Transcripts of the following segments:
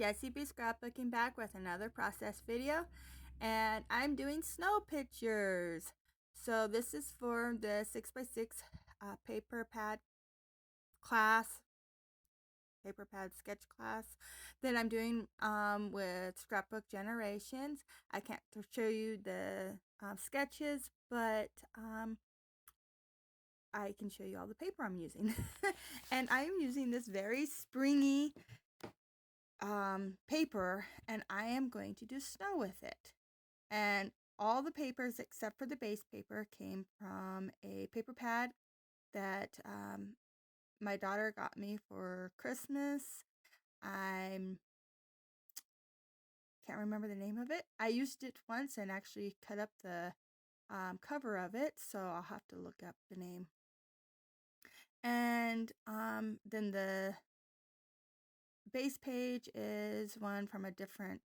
Jessie B. Scrapbooking back with another process video, and I'm doing snow pictures. So this is for the 6x6 paper pad class, paper pad sketch class that I'm doing with Scrapbook Generations. I can't show you the sketches, but I can show you all the paper I'm using. And I am using this very springy paper, and I am going to do snow with it. And all the papers except for the base paper came from a paper pad that my daughter got me for Christmas. I can't remember the name of it. I used it once and actually cut up the cover of it, so I'll have to look up the name. And then the base page is one from a different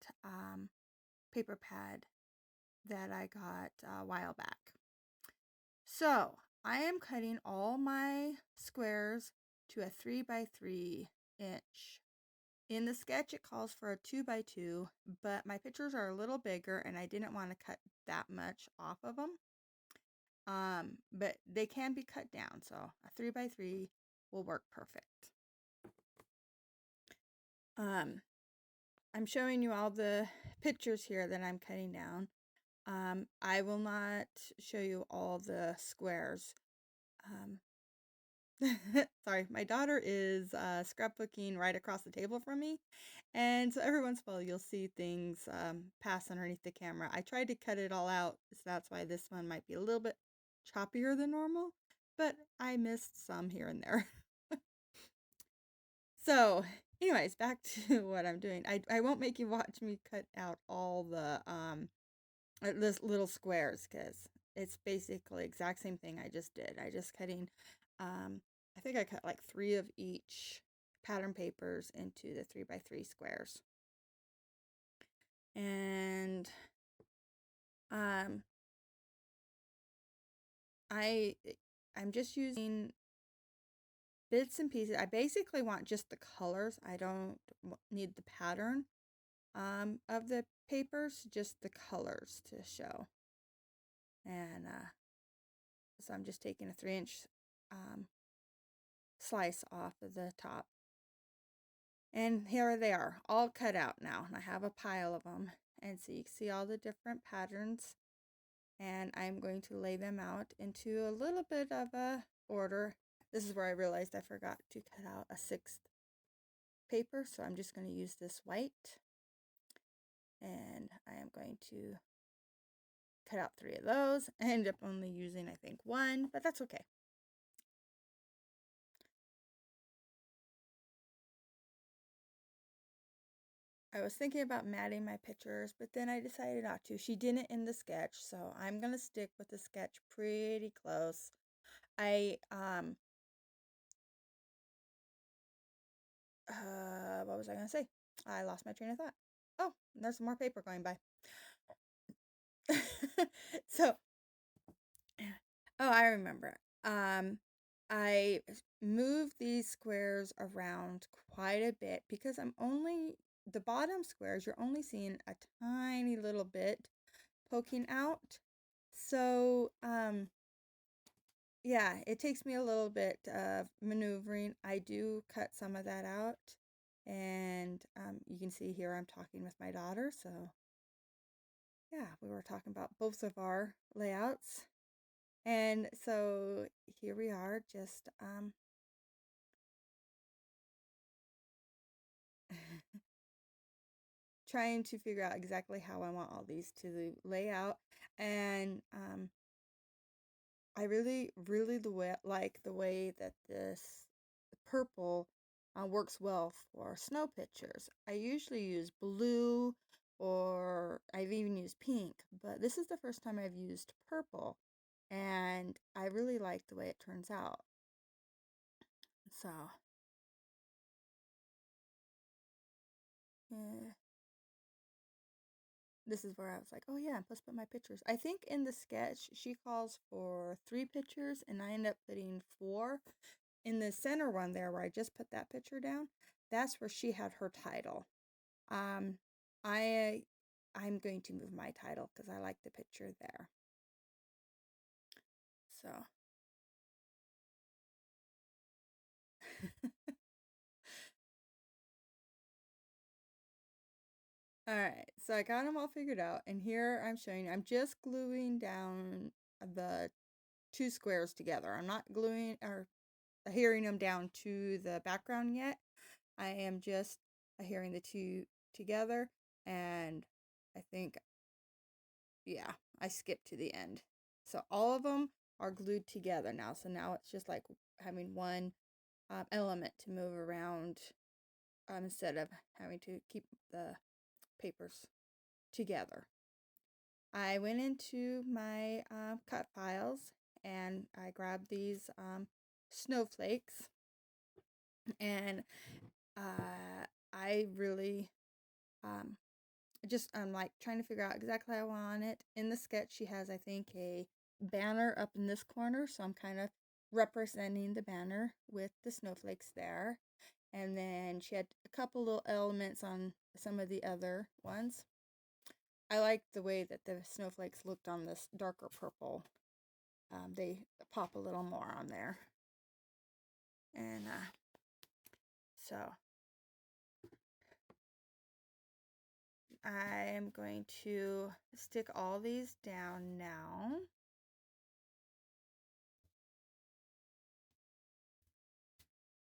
paper pad that I got a while back. So I am cutting all my squares to a 3x3 inch. In the sketch it calls for a 2x2, but my pictures are a little bigger and I didn't want to cut that much off of them. But they can be cut down, so a 3x3 will work perfect. I'm showing you all the pictures here that I'm cutting down. I will not show you all the squares. Sorry, my daughter is scrapbooking right across the table from me, and so every once in a while you'll see things pass underneath the camera. I tried to cut it all out, so that's why this one might be a little bit choppier than normal, but I missed some here and there. So anyways, back to what I'm doing. I won't make you watch me cut out all the little squares, because it's basically exact same thing I just did. I just cutting I think I cut like 3 of each pattern papers into the 3x3 squares. And I'm just using bits and pieces. I basically want just the colors. I don't need the pattern of the papers, just the colors to show. And so I'm just taking a 3-inch slice off of the top. And here they are, all cut out now. And I have a pile of them. And so you can see all the different patterns. And I'm going to lay them out into a little bit of a order. This is where I realized I forgot to cut out a 6th paper. So I'm just going to use this white. And I am going to cut out 3 of those. I ended up only using, I think, 1, but that's okay. I was thinking about matting my pictures, but then I decided not to. She didn't in the sketch, so I'm going to stick with the sketch pretty close. What was I going to say? I lost my train of thought. Oh, there's some more paper going by. So, oh, I remember. I moved these squares around quite a bit because the bottom squares, you're only seeing a tiny little bit poking out. So, yeah, it takes me a little bit of maneuvering. I do cut some of that out, and you can see here I'm talking with my daughter. So, yeah, we were talking about both of our layouts. And so here we are, just trying to figure out exactly how I want all these to lay out. And I really like the way that this purple works well for snow pictures. I usually use blue, or I've even used pink, but this is the first time I've used purple, and I really like the way it turns out. So, yeah. This is where I was like, oh yeah, I'm supposed to put my pictures. I think in the sketch, she calls for 3 pictures, and I end up putting 4. In the center one there, where I just put that picture down, that's where she had her title. Um, I'm going to move my title because I like the picture there. So, all right. So I got them all figured out, and here I'm showing you. I'm just gluing down the two squares together. I'm not gluing or adhering them down to the background yet. I am just adhering the two together, and I think, yeah, I skipped to the end. So all of them are glued together now. So now it's just like having one element to move around instead of having to keep the papers together. I went into my cut files and I grabbed these snowflakes, and I really I'm like trying to figure out exactly how I want it. In the sketch, she has, I think, a banner up in this corner, so I'm kind of representing the banner with the snowflakes there. And then she had a couple little elements on some of the other ones. I like the way that the snowflakes looked on this darker purple. They pop a little more on there. And so I am going to stick all these down now.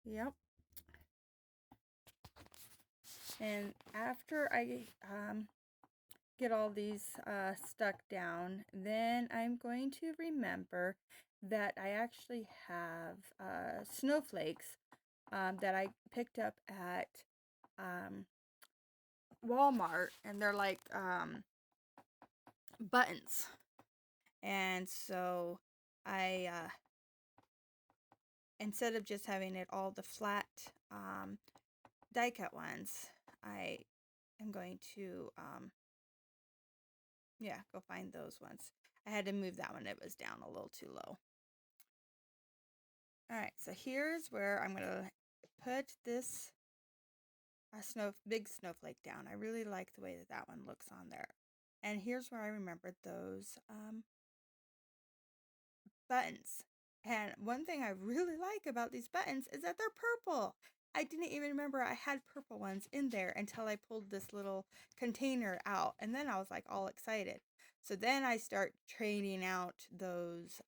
Yep. And after I get all these stuck down, then I'm going to remember that I actually have snowflakes that I picked up at Walmart, and they're like buttons. And so I, instead of just having it all the flat die cut ones, I am going to go find those ones. I had to move that one. It was down a little too low. All right, so here's where I'm going to put this big snowflake down. I really like the way that that one looks on there. And here's where I remembered those buttons. And one thing I really like about these buttons is that they're purple. I didn't even remember I had purple ones in there until I pulled this little container out. And then I was like all excited. So then I start trading out those,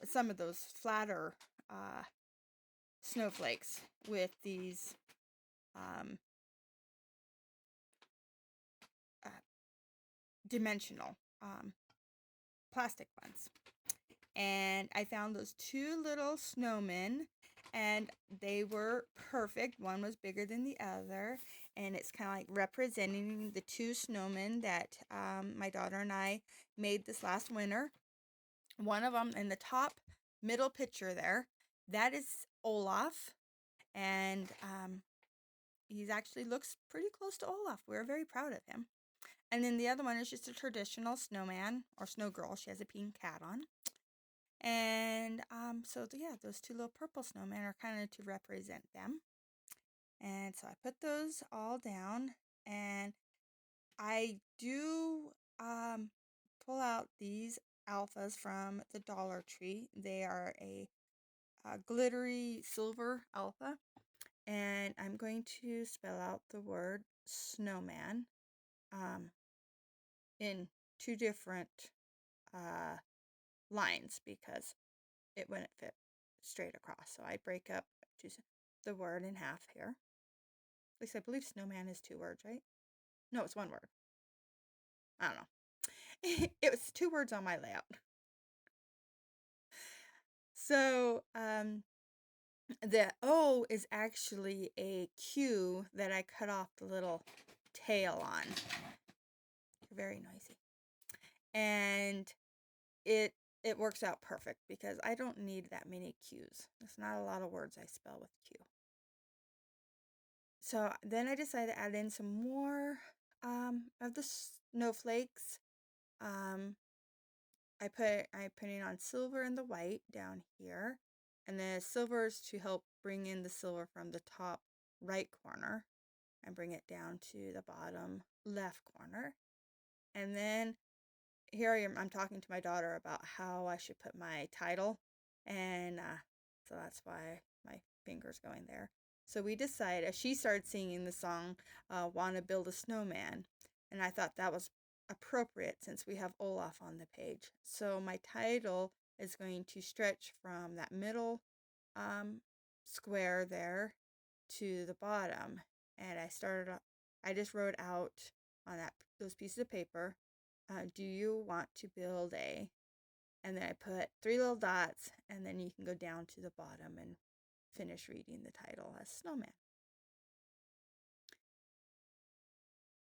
some of those flatter snowflakes with these um, uh, dimensional plastic ones. And I found those two little snowmen, and they were perfect. One was bigger than the other, and it's kind of like representing the two snowmen that my daughter and I made this last winter. One of them in the top middle picture there, that is Olaf, and he actually looks pretty close to Olaf. We're very proud of him. And then the other one is just a traditional snowman or snow girl. She has a pink hat on. And yeah, those two little purple snowmen are kind of to represent them. And so I put those all down, and I do pull out these alphas from the Dollar Tree. They are a glittery silver alpha, and I'm going to spell out the word snowman in two different lines because it wouldn't fit straight across. So I break up the word in half here. At least I believe snowman is two words, right? No, it's one word. I don't know. It was two words on my layout. So the O is actually a Q that I cut off the little tail on. Very noisy. And it works out perfect because I don't need that many Q's. There's not a lot of words I spell with Q. So then I decided to add in some more of the snowflakes. I'm putting on silver and the white down here, and the silver is to help bring in the silver from the top right corner. and bring it down to the bottom left corner. And then here I'm talking to my daughter about how I should put my title, and so that's why my finger's going there. So we decided, she started singing the song, Wanna Build a Snowman, and I thought that was appropriate since we have Olaf on the page. So my title is going to stretch from that middle square there to the bottom, and I just wrote out on those pieces of paper, do you want to build a, and then I put 3 little dots, and then you can go down to the bottom and finish reading the title as Snowman.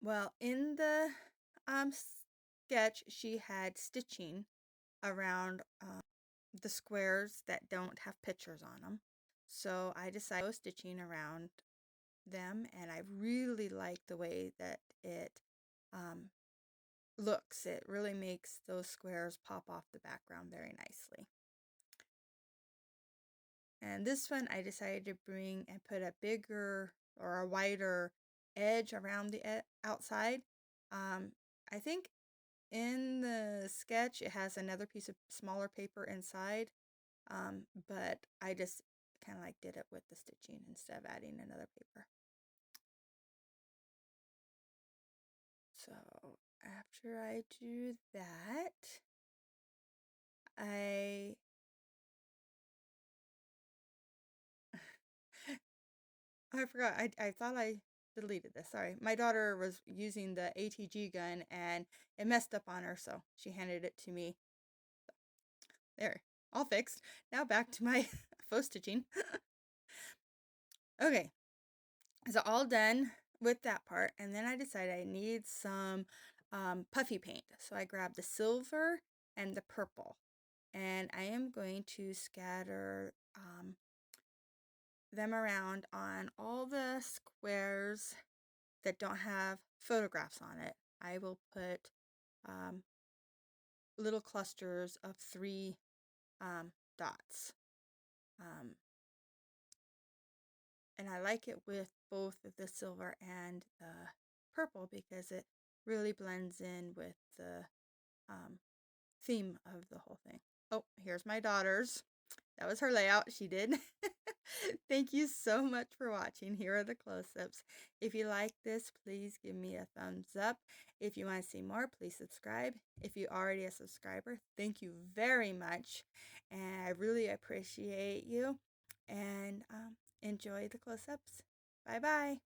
Well, in the sketch, she had stitching around the squares that don't have pictures on them. So I decided to go stitching around them, and I really like the way that it looks. It really makes those squares pop off the background very nicely. And this one I decided to bring and put a bigger or a wider edge around the outside. I think in the sketch it has another piece of smaller paper inside, but I just kind of like did it with the stitching instead of adding another paper. So after I do that, I forgot. I thought I deleted this. Sorry. My daughter was using the ATG gun and it messed up on her, so she handed it to me. There, all fixed. Now back to my faux stitching. Okay, so all done with that part, and then I decided I need some puffy paint. So I grabbed the silver and the purple, and I am going to scatter them around on all the squares that don't have photographs on it. I will put little clusters of 3 dots. And I like it with both the silver and the purple because it really blends in with the theme of the whole thing. Oh, here's my daughter's. That was her layout. She did. Thank you so much for watching. Here are the close-ups. If you like this, please give me a thumbs up. If you want to see more, please subscribe. If you're already a subscriber, thank you very much. And I really appreciate you. And enjoy the close-ups. Bye-bye.